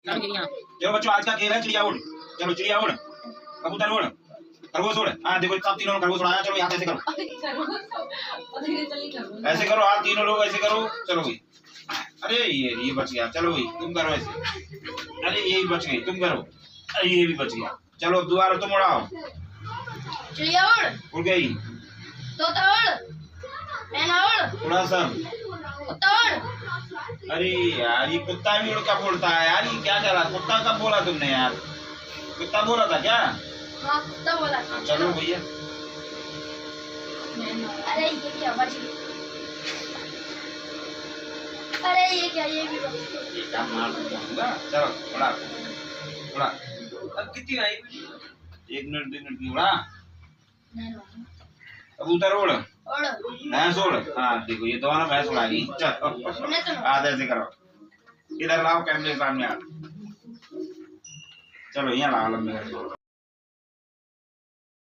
चलो बच्चों आज का खेल है चिड़िया उड़। चलो चिड़िया उड़, कबूतर उड़, खरगोश उड़। हाँ देखो सब तीनों खरगोश उड़ाया। चलो यहाँ ऐसे करो, ऐसे करो आप तीनों लोग ऐसे करो। चलो भाई, अरे ये बच गया। चलो भाई तुम करो ऐसे। अरे ये भी बच गई, तुम करो। अरे ये भी बच गया। चलो दोबारा तुम उड़ाओ। चिड़िया उड़ गई। तोता उड़, मैना उड़, उड़ा सब। कुत्ता उड़। अरे यार ये कुत्ता भी उड़ कब बोलता है यार? ये क्या चला? कुत्ता कब बोला तुमने यार? कुत्ता बोला था क्या? हाँ कुत्ता बोला। चलो भैया। अरे ये क्या बच गई? अरे ये क्या, ये भी बच गई। ये क्या मार दूंगा। चलो उड़ा उड़ा। अब कितनी आई? 1 मिनट 2 मिनट की उड़ा। कबूतर उड़, उड़, भैंस उड़। हाँ देखो ये दोनों भैंस उड़ा गई। चलो आधे से करो। इधर लाओ कैमरे के सामने। चलो यहाँ लाओ लंबे।